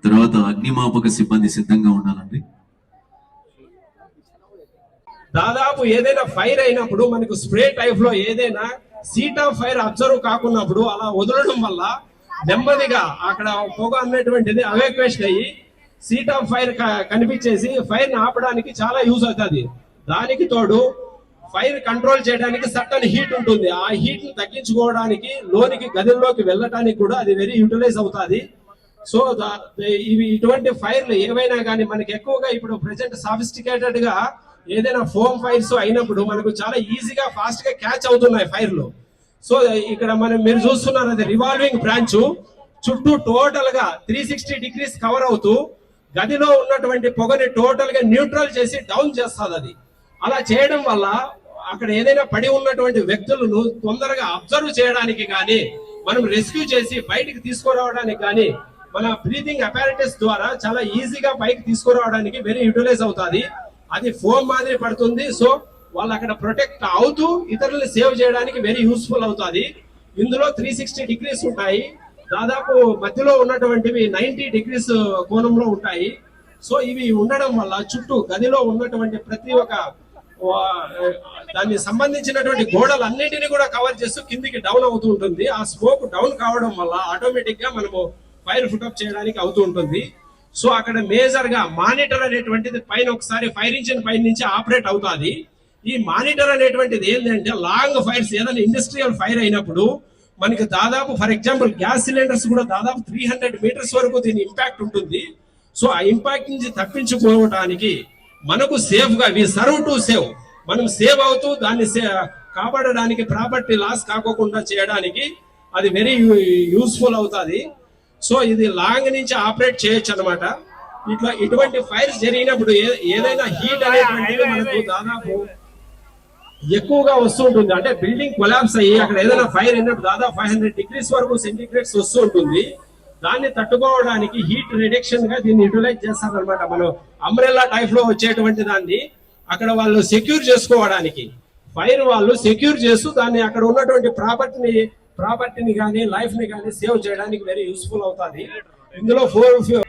తర్వాత అగ్నిమాపక సిబ్బంది సిద్ధంగా ఉండాలండి. దాదాపు ఏదైనా ఫైర్ అయినప్పుడు మనకు స్ప్రే టైప్ లో ఏదైనా సీట్ ఆఫ్ ఫైర్ అబ్జర్వ్ కాకున్నప్పుడు అలా వదలడం వల్ల నెమ్మదిగా అక్కడ పొగ అన్నటువంటిది అవెక్వేషన్ అయ్యి సీట్ ఆఫ్ ఫైర్ కనిపించేసి ఫైర్ ని ఆపడానికి చాలా యూజ్ అవుతుంది. దానికి తోడు ఫైర్ కంట్రోల్ చేయడానికి సర్టన్ హీట్ ఉంటుంది. ఆ హీట్ ని తగ్గించుకోవడానికి లోనికి గదిలోకి వెళ్ళడానికి కూడా అది వెరీ యూటిలైజ్ అవుతుంది. సో ఇవి ఇటువంటి ఫైర్లు ఏవైనా కానీ మనకి ఎక్కువగా ఇప్పుడు ప్రెసెంట్ సాఫిస్టికేటెడ్ గా ఏదైనా ఫోమ్ ఫైర్స్ అయినప్పుడు మనకు చాలా ఈజీగా ఫాస్ట్ గా క్యాచ్ అవుతున్నాయి ఫైర్లు. సో ఇక్కడ మీరు చూస్తున్నారు అది రివాల్వింగ్ బ్రాంచ్, చుట్టూ టోటల్ గా 360 డిగ్రీస్ కవర్ అవుతూ గదిలో ఉన్నటువంటి పొగని టోటల్ గా న్యూట్రల్ చేసి డౌన్ చేస్తుంది. అది అలా చేయడం వల్ల అక్కడ ఏదైనా పడి ఉన్నటువంటి వ్యక్తులను తొందరగా అబ్జర్వ్ చేయడానికి కానీ, మనం రెస్క్యూ చేసి బయటికి తీసుకురావడానికి కానీ, మన బ్రీతింగ్ అపారటస్ ద్వారా చాలా ఈజీగా పైకి తీసుకురావడానికి వెరీ యూటిలైజ్ అవుతుంది. అది ఫోమ్ మాదిరి పడుతుంది. సో వాళ్ళు అక్కడ ప్రొటెక్ట్ అవుతూ ఇతరులను సేవ్ చేయడానికి వెరీ యూస్ఫుల్ అవుతుంది. ఇందులో 360 డిగ్రీస్ ఉంటాయి. దాదాపు మధ్యలో ఉన్నటువంటివి 90 డిగ్రీస్ కోణంలో ఉంటాయి. సో ఇవి ఉండడం వల్ల చుట్టూ గదిలో ఉన్నటువంటి ప్రతి ఒక్క దానికి సంబంధించినటువంటి గోడలన్నిటిని కూడా కవర్ చేస్తూ కిందికి డౌన్ అవుతూ ఉంటుంది. ఆ స్మోక్ డౌన్ కావడం వల్ల ఆటోమేటిక్ గా మనము ఫైర్ ఫుటప్ చేయడానికి అవుతూ ఉంటుంది. సో అక్కడ మేజర్ గా మానిటర్ అనేటువంటిది పైన ఒకసారి ఫైర్ ఇంజిన్ పైన నుంచి ఆపరేట్ అవుతుంది. ఈ మానిటర్ అనేటువంటిది ఏంటంటే లాంగ్ ఫైర్స్ ఏదైనా ఇండస్ట్రియల్ ఫైర్ అయినప్పుడు మనకి దాదాపు ఫర్ ఎగ్జాంపుల్ గ్యాస్ సిలిండర్స్ కూడా దాదాపు 300 మీటర్స్ వరకు దీని ఇంపాక్ట్ ఉంటుంది. సో ఆ ఇంపాక్ట్ నుంచి తప్పించుకోవడానికి మనకు సేఫ్ గా సర్వ్ టు సేవ్, మనం సేవ్ అవుతూ దాన్ని కాపాడడానికి ప్రాపర్టీ లాస్ కాకోకుండా చేయడానికి అది వెరీ యూస్ఫుల్ అవుతుంది. సో ఇది లాంగ్ నుంచి ఆపరేట్ చేయొచ్చు అనమాట. ఇటువంటి ఫైర్స్ జరిగినప్పుడు ఏదైనా హీట్ అనేటువంటిది మనకు దాదాపు ఎక్కువగా వస్తూ ఉంటుంది. అంటే బిల్డింగ్ కొలాప్స్ అయ్యి అక్కడ ఏదైనా ఫైర్ అయినప్పుడు దాదాపు 500 డిగ్రీస్ వరకు సెంటిగ్రేడ్స్ వస్తూ ఉంటుంది. దాన్ని తట్టుకోవడానికి హీట్ రిడక్షన్ గా దీన్ని యూటిలైజ్ చేస్తారనమాట. మనం అంబ్రెల్లా టైప్ లో వచ్చేటువంటి దాన్ని అక్కడ వాళ్ళు సెక్యూర్ చేసుకోవడానికి ఫైర్ వాళ్ళు సెక్యూర్ చేస్తూ దాన్ని అక్కడ ఉన్నటువంటి ప్రాపర్టీని కానీ లైఫ్ ని కానీ సేవ్ చేయడానికి వెరీ యూస్ఫుల్ అవుతుంది. ఇందులో 4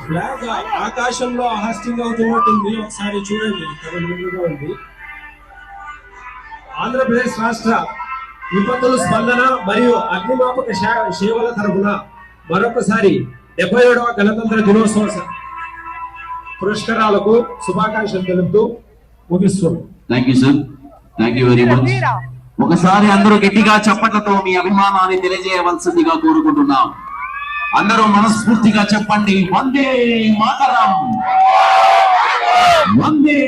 ఫ్లాగ్ ఆకాశంలో హాస్టింగ్ అవుతున్నట్టుంది. ఒకసారి చూడండి, ఉంది. ఆంధ్రప్రదేశ్ రాష్ట్ర విపత్తుల స్పందన మరియు అగ్నిమాపక సేవల తరఫున మరొకసారి 77వ గణతంత్ర దినోత్సవ పురస్కారాలకు శుభాకాంక్షలు తెలుపుతూ ముగిస్తున్నాం. Thank you sir, thank you very much. ఒకసారి అందరూ గట్టిగా చప్పట్లతో మీ అభిమానాన్ని తెలియజేయవలసిందిగా కోరుకుంటున్నాం. అందరూ మనస్ఫూర్తిగా చెప్పండి, వందే మాతరం, వందే.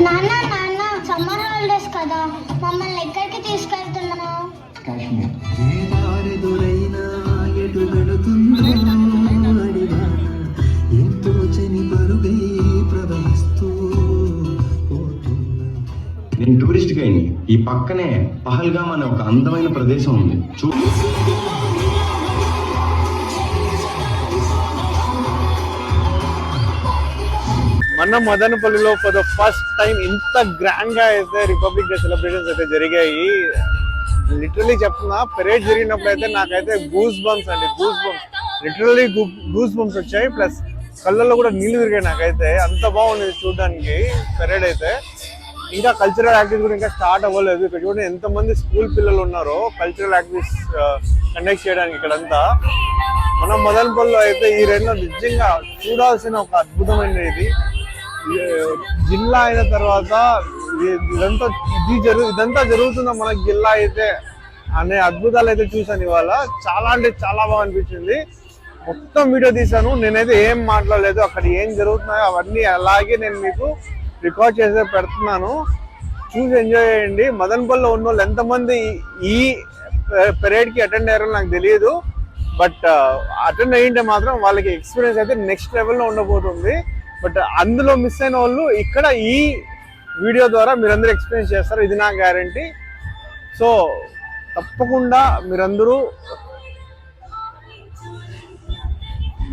నాన్న సమ్మర్ హాలిడేస్ కదా, మమ్మల్ని ఎక్కడికి తీసుకెళ్తున్నావు? కాశ్మీర్. ఎటు వెళుతుందో ఎంతో చని పరుగై ప్రవహిస్తూ. నేను టూరిస్ట్ గైడ్ని. ఈ పక్కనే పహల్గామ్ అనే ఒక అందమైన ప్రదేశం ఉంది. మన మదనపల్లిలో ఫర్ ద ఫస్ట్ టైం ఇంత గ్రాండ్ గా అయితే రిపబ్లిక్ డే సెలబ్రేషన్స్ అయితే జరిగాయి. లిటరలీ చెప్తున్నా, పెరేడ్ జరిగినప్పుడు అయితే నాకైతే గూస్ బంప్స్ అండి, లిటరలీ గూస్ బంప్స్ వచ్చాయి. ప్లస్ కళ్ళల్లో కూడా నీళ్లు తిరిగాయి. నాకైతే అంత బాగుంది చూడడానికి పెరేడ్ అయితే. ఇంకా కల్చరల్ యాక్టివిటీస్ కూడా ఇంకా స్టార్ట్ అవ్వలేదు. ఇక్కడ చూడండి ఎంతమంది స్కూల్ పిల్లలు ఉన్నారో కల్చరల్ యాక్టివిటీస్ కండక్ట్ చేయడానికి. ఇక్కడంతా మన మదనపల్లిలో అయితే ఈ రెండు నిజంగా చూడాల్సిన ఒక అద్భుతమైన ఇది. జిల్లా అయిన తర్వాత ఇదంతా జరుగుతుందా మనకి జిల్లా అయితే అనే అద్భుతాలు అయితే చూసాను ఇవాళ. చాలా అంటే చాలా బాగా అనిపించింది. మొత్తం వీడియో తీసాను, నేనైతే ఏం మాట్లాడలేదు. అక్కడ ఏం జరుగుతున్నాయో అవన్నీ అలాగే నేను మీకు రికార్డ్ చేసి పెడుతున్నాను, చూసి ఎంజాయ్ చేయండి. మదనపల్లిలో ఉన్న వాళ్ళు ఎంతమంది ఈ పెరేడ్ కి అటెండ్ అయ్యారో నాకు తెలియదు. బట్ అటెండ్ అయ్యింటే మాత్రం వాళ్ళకి ఎక్స్పీరియన్స్ అయితే నెక్స్ట్ లెవెల్లో ఉండబోతుంది. బట్ అందులో మిస్ అయిన వాళ్ళు ఇక్కడ ఈ వీడియో ద్వారా మీరందరూ ఎక్స్పీరియన్స్ చేస్తారు, ఇది నా గ్యారంటీ. సో తప్పకుండా మీరందరూ,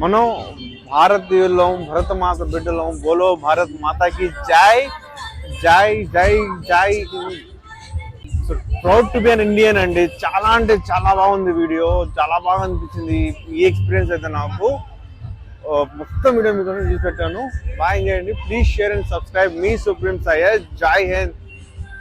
మనం భారతీయులం, భరతమాత బిడ్డలం. బోలో భారత్ మాతాకి జై జై జై జై. So proud to be an Indian అండి. చాలా అంటే చాలా బాగుంది వీడియో, చాలా బాగా అనిపించింది ఈ ఎక్స్పీరియన్స్ అయితే నాకు. మొత్తం వీడియో మీకోసం చూసి పెట్టాను. బాగా ఎంజాయ్ చేయండి. Please share and subscribe. Me supreme Syed. జై హింద్.